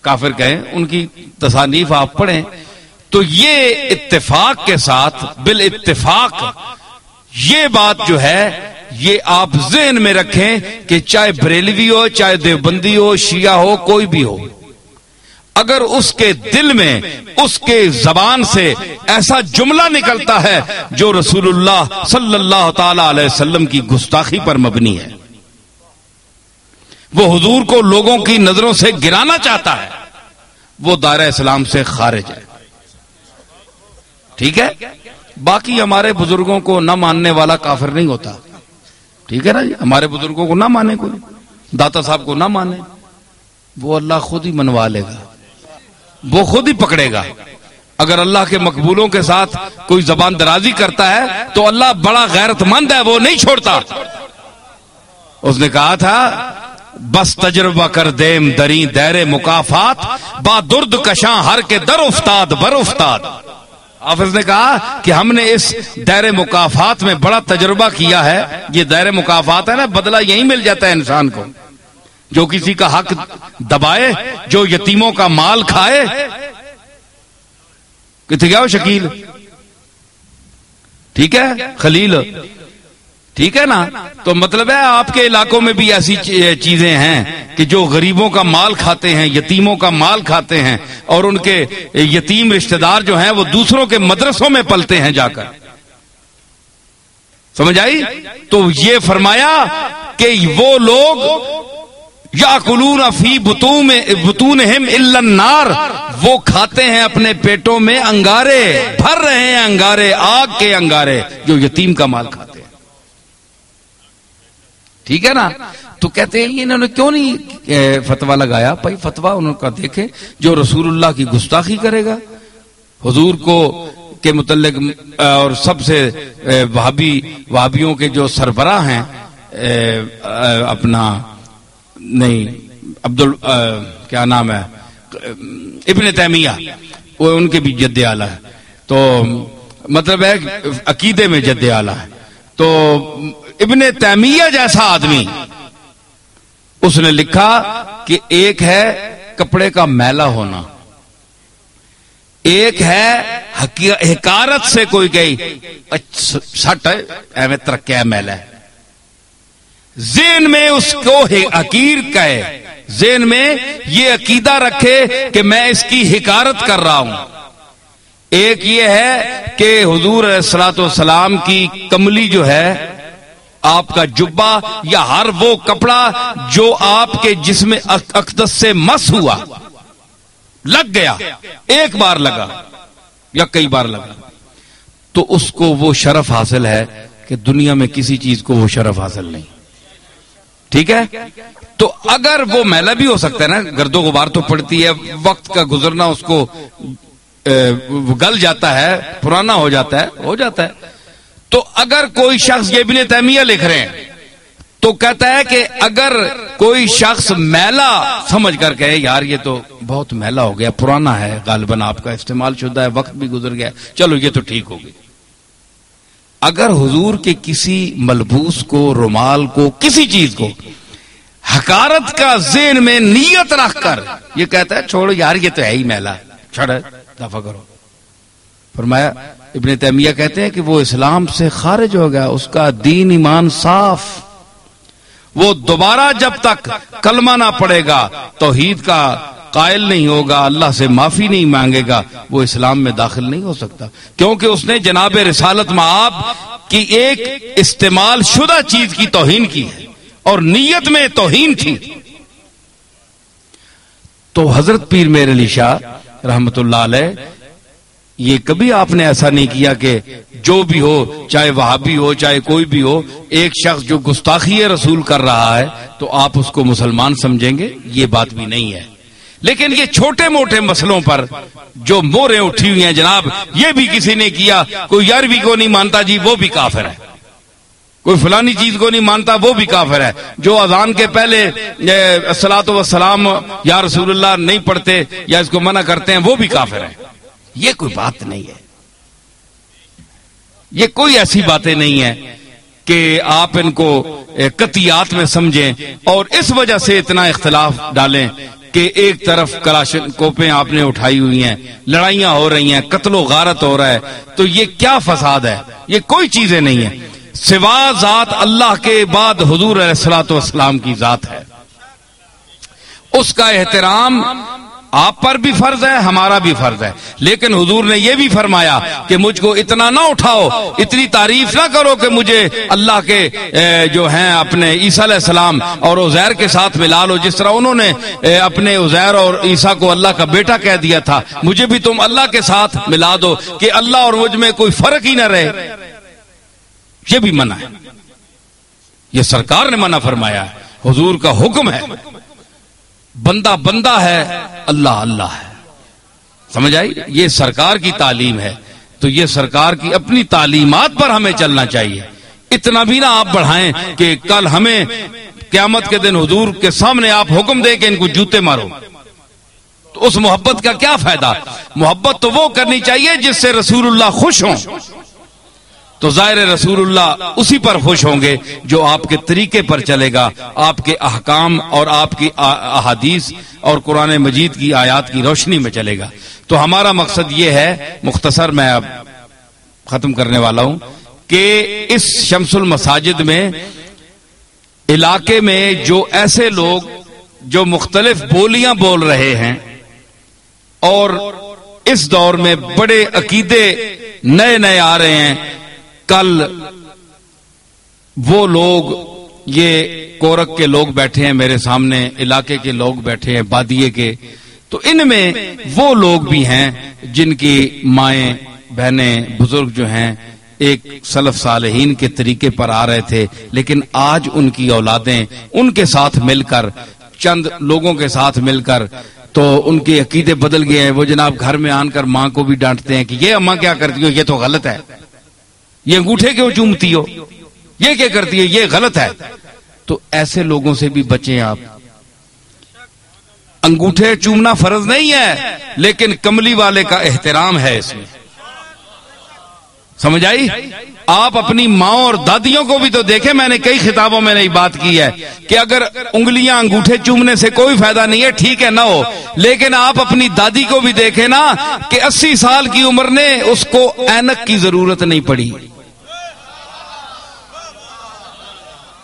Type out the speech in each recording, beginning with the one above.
کافر کہیں، ان کی تصانیف آپ پڑھیں تو یہ اتفاق کے ساتھ بالاتفاق یہ بات جو ہے یہ آپ ذہن میں رکھیں کہ چاہے بریلوی ہو، چاہے دیوبندی ہو، شیعہ ہو، کوئی بھی ہو، اگر اس کے دل میں اس کے زبان سے ایسا جملہ نکلتا ہے جو رسول اللہ صلی اللہ تعالی علیہ وسلم کی گستاخی پر مبنی ہے، وہ حضور کو لوگوں کی نظروں سے گرانا چاہتا ہے، وہ دائرہ اسلام سے خارج ہے. ٹھیک ہے؟ باقی ہمارے بزرگوں کو نہ ماننے والا کافر نہیں ہوتا. ٹھیک ہے نا جی؟ ہمارے بزرگوں کو نہ مانے، کوئی داتا صاحب کو نہ مانے، وہ اللہ خود ہی منوا لے گا، وہ خود ہی پکڑے گا. اگر اللہ کے مقبولوں کے ساتھ کوئی زبان درازی کرتا ہے تو اللہ بڑا غیرت مند ہے، وہ نہیں چھوڑتا. اس نے کہا تھا بس تجربہ کر دیم دری دیر مکافات، با درد کشاں ہر کے در افتاد بر افتاد. حافظ نے کہا کہ ہم نے اس دائر مکافات میں بڑا تجربہ کیا ہے. یہ دائر مکافات ہے نا، بدلہ یہی مل جاتا ہے انسان کو. جو کسی کا حق دبائے، جو یتیموں کا مال کھائے. کتنے گیا ہو شکیل؟ ٹھیک ہے خلیل؟ ٹھیک ہے نا؟ تو مطلب ہے آپ کے علاقوں میں بھی ایسی چیزیں ہیں کہ جو غریبوں کا مال کھاتے ہیں، یتیموں کا مال کھاتے ہیں، اور ان کے یتیم رشتہ دار جو ہیں وہ دوسروں کے مدرسوں میں پلتے ہیں جا کر. سمجھ آئی؟ تو یہ فرمایا کہ وہ لوگ یاکلون فی بطونہم الا النار، وہ کھاتے ہیں اپنے پیٹوں میں انگارے، بھر رہے ہیں انگارے، آگ کے انگارے، جو یتیم کا مال کھاتے ہیں. ٹھیک ہے نا؟ تو کہتے ہیں انہوں نے کیوں نہیں فتویٰ لگایا؟ بھائی فتویٰ انہوں کا دیکھیں، جو رسول اللہ کی گستاخی کرے گا، حضور کو کے متعلق، اور سب سے وہابیوں کے جو سربراہ ہیں، اپنا نہیں کیا نام ہے، ابن تیمیہ، وہ ان کے بھی جد اعلیٰ ہے. تو مطلب ہے عقیدے میں جد اعلیٰ ہے. تو ابن تیمیہ جیسا آدمی، اس نے لکھا کہ ایک ہے کپڑے کا میلا ہونا، ایک ہے حکارت سے کوئی گئی سٹ ہے ایویں ترکیا میلا ہے، ذہن میں اس کو حقیر کہے، ذہن میں یہ عقیدہ رکھے کہ میں اس کی حکارت کر رہا ہوں. ایک یہ ہے کہ حضور علیہ الصلوۃ والسلام کی کملی جو ہے، آپ کا جبہ یا ہر وہ کپڑا جو آپ کے جسم اقدس سے مس ہوا، لگ گیا، ایک بار لگا یا کئی بار لگا، تو اس کو وہ شرف حاصل ہے کہ دنیا میں کسی چیز کو وہ شرف حاصل نہیں. ٹھیک ہے؟ تو اگر وہ میلا بھی ہو سکتا ہے نا، گرد و غبار تو پڑتی ہے، وقت کا گزرنا اس کو گل جاتا ہے، پرانا ہو جاتا ہے. تو اگر کوئی شخص، یہ ابن تیمیہ لکھ رہے ہیں، تو کہتا ہے کہ اگر کوئی شخص میلا سمجھ کر کہے یار یہ تو بہت میلا ہو گیا، پرانا ہے، غالباً آپ کا استعمال شدہ ہے، وقت بھی گزر گیا، چلو یہ تو ٹھیک ہو گئی. اگر حضور کے کسی ملبوس کو، رومال کو، کسی چیز کو حقارت کا ذہن میں نیت رکھ کر یہ کہتا ہے چھوڑو یار یہ تو ہے ہی میلا، چھوڑو دفع کرو، فرمایا ابن تیمیہ کہتے ہیں کہ وہ اسلام سے خارج ہو گیا، اس کا دین ایمان صاف، وہ دوبارہ جب تک کلمہ نہ پڑھے گا، توحید کا قائل نہیں ہوگا، اللہ سے معافی نہیں مانگے گا، وہ اسلام میں داخل نہیں ہو سکتا، کیونکہ اس نے جناب رسالت مآب کی ایک استعمال شدہ چیز کی توہین کی ہے، اور نیت میں توہین تھی. تو حضرت پیر میر علی شاہ رحمت اللہ علیہ، یہ کبھی آپ نے ایسا نہیں کیا کہ جو بھی ہو، چاہے وہابی ہو چاہے کوئی بھی ہو، ایک شخص جو گستاخی رسول کر رہا ہے تو آپ اس کو مسلمان سمجھیں گے، یہ بات بھی نہیں ہے. لیکن یہ چھوٹے موٹے مسئلوں پر جو موریں اٹھی ہوئی ہیں جناب، یہ بھی کسی نے کیا، کوئی 11ویں کو نہیں مانتا جی وہ بھی کافر ہے، کوئی فلانی چیز کو نہیں مانتا وہ بھی کافر ہے، جو اذان کے پہلے الصلاۃ والسلام یا رسول اللہ نہیں پڑھتے یا اس کو منع کرتے ہیں وہ بھی کافر ہے. یہ کوئی بات نہیں ہے، یہ کوئی ایسی باتیں نہیں ہیں کہ آپ ان کو قطعیات میں سمجھیں اور اس وجہ سے اتنا اختلاف ڈالیں کہ ایک طرف کلاشنکوفیں آپ نے اٹھائی ہوئی ہیں، لڑائیاں ہو رہی ہیں، قتل و غارت ہو رہا ہے، تو یہ کیا فساد ہے؟ یہ کوئی چیزیں نہیں ہیں سوا ذات اللہ کے بعد حضور علیہ الصلوۃ والسلام کی ذات ہے. اس کا احترام آپ پر بھی فرض ہے، ہمارا بھی فرض ہے. لیکن حضور نے یہ بھی فرمایا کہ مجھ کو اتنا نہ اٹھاؤ، اتنی تعریف نہ کرو کہ مجھے اللہ کے جو ہیں اپنے عیسیٰ علیہ السلام اور عزیر کے ساتھ ملا لو، جس طرح انہوں نے اپنے عزیر اور عیسیٰ کو اللہ کا بیٹا کہہ دیا تھا. مجھے بھی تم اللہ کے ساتھ ملا دو کہ اللہ اور مجھ میں کوئی فرق ہی نہ رہے. یہ بھی منع ہے، یہ سرکار نے منع فرمایا ہے، حضور کا حکم ہے. بندہ بندہ ہے، اللہ اللہ ہے. سمجھ آئی؟ یہ سرکار کی تعلیم ہے، تو یہ سرکار کی اپنی تعلیمات پر ہمیں چلنا چاہیے. اتنا بھی نہ آپ بڑھائیں کہ کل ہمیں قیامت کے دن حضور کے سامنے آپ حکم دیں کہ ان کو جوتے مارو. تو اس محبت کا کیا فائدہ؟ محبت تو وہ کرنی چاہیے جس سے رسول اللہ خوش ہوں. تو ظاہر رسول اللہ اسی پر خوش ہوں گے جو آپ کے طریقے پر چلے گا، آپ کے احکام اور آپ کی احادیث اور قرآن مجید کی آیات کی روشنی میں چلے گا. تو ہمارا مقصد یہ ہے، مختصر میں اب ختم کرنے والا ہوں، کہ اس شمس المساجد میں علاقے میں جو ایسے لوگ جو مختلف بولیاں بول رہے ہیں اور اس دور میں بڑے عقیدے نئے نئے آ رہے ہیں، کل وہ لوگ، یہ کورک کے لوگ بیٹھے ہیں میرے سامنے، علاقے کے لوگ بیٹھے ہیں بادیے کے، تو ان میں وہ لوگ بھی ہیں جن کی مائیں بہنیں بزرگ جو ہیں ایک سلف صالحین کے طریقے پر آ رہے تھے، لیکن آج ان کی اولادیں ان کے ساتھ مل کر، چند لوگوں کے ساتھ مل کر، تو ان کے عقیدے بدل گئے ہیں. وہ جناب گھر میں آن کر ماں کو بھی ڈانٹتے ہیں کہ یہ اماں کیا کرتی ہو، یہ تو غلط ہے، یہ انگوٹھے کیوں چومتی ہو، یہ کیا کرتی ہے، یہ غلط ہے. تو ایسے لوگوں سے بھی بچیں آپ. انگوٹھے چومنا فرض نہیں ہے، لیکن کملی والے کا احترام ہے اس میں. سمجھ آئی؟ آپ اپنی ماں اور دادیوں کو بھی تو دیکھیں. میں نے کئی خطابوں میں نے بات کی ہے کہ اگر انگلیاں انگوٹھے چومنے سے کوئی فائدہ نہیں ہے، ٹھیک ہے نہ ہو، لیکن آپ اپنی دادی کو بھی دیکھیں نا کہ 80 سال کی عمر نے اس کو اینک کی ضرورت نہیں پڑی.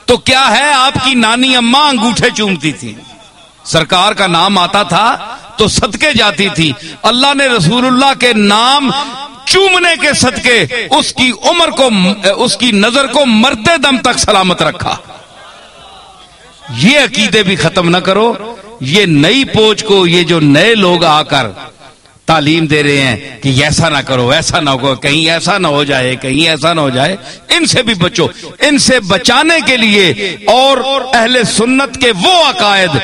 تو کیا ہے، آپ کی نانی اماں انگوٹھے چومتی تھی، سرکار کا نام آتا تھا تو صدقے جاتی تھی. اللہ نے رسول اللہ کے نام چومنے کے صدقے اس کی عمر کو، اس کی نظر کو مرتے دم تک سلامت رکھا. یہ عقیدے بھی ختم نہ کرو. یہ نئی پوچھ کو یہ جو نئے لوگ آ کر تعلیم دے رہے ہیں کہ ایسا نہ کرو، ایسا نہ ہو، کہیں ایسا نہ ہو جائے، کہیں ایسا نہ ہو جائے، ان سے بھی بچو. ان سے بچانے کے لیے اور اہل سنت کے وہ عقائد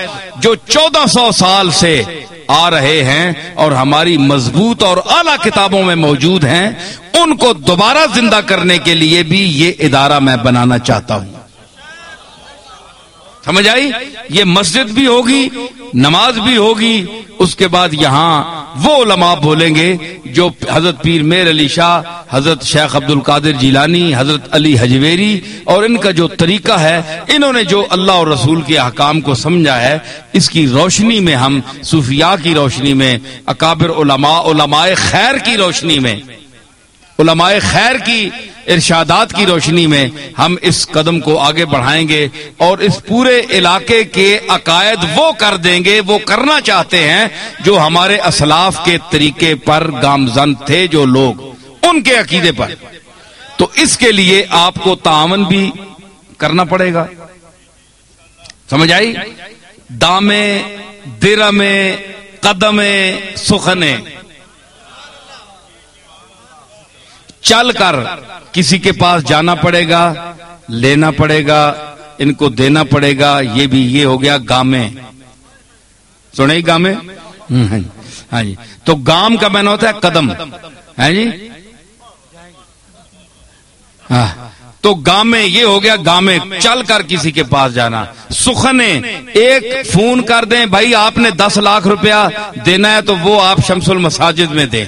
جو 1400 سال سے آ رہے ہیں اور ہماری مضبوط اور اعلیٰ کتابوں میں موجود ہیں، ان کو دوبارہ زندہ کرنے کے لیے بھی یہ ادارہ میں بنانا چاہتا ہوں. سمجھ آئی؟ یہ مسجد بھی ہوگی، نماز بھی ہوگی، اس کے بعد یہاں وہ علماء بولیں گے جو حضرت پیر میر علی شاہ، حضرت شیخ عبد القادر جیلانی، حضرت علی حجویری، اور ان کا جو طریقہ ہے، انہوں نے جو اللہ اور رسول کے احکام کو سمجھا ہے، اس کی روشنی میں ہم صوفیاء کی روشنی میں، اکابر علماء، علماء خیر کی روشنی میں، علماء خیر کی ارشادات کی روشنی میں ہم اس قدم کو آگے بڑھائیں گے اور اس پورے علاقے کے عقائد وہ کر دیں گے، وہ کرنا چاہتے ہیں جو ہمارے اسلاف کے طریقے پر گامزن تھے، جو لوگ ان کے عقیدے پر. تو اس کے لیے آپ کو تعاون بھی کرنا پڑے گا. سمجھ آئی؟ دامے درمے قدمے سخنے، چل کر کسی کے پاس جانا پڑے گا، لینا پڑے گا، ان کو دینا پڑے گا. یہ بھی یہ ہو گیا گامے. سنے گامے؟ ہاں جی. تو گام کا معنی ہوتا ہے قدم. ہے جی. ہاں تو گامے یہ ہو گیا، گامے چل کر کسی کے پاس جانا. سخنے ایک فون کر دیں، بھائی آپ نے 10 لاکھ روپیہ دینا ہے تو وہ آپ شمس المساجد میں دیں.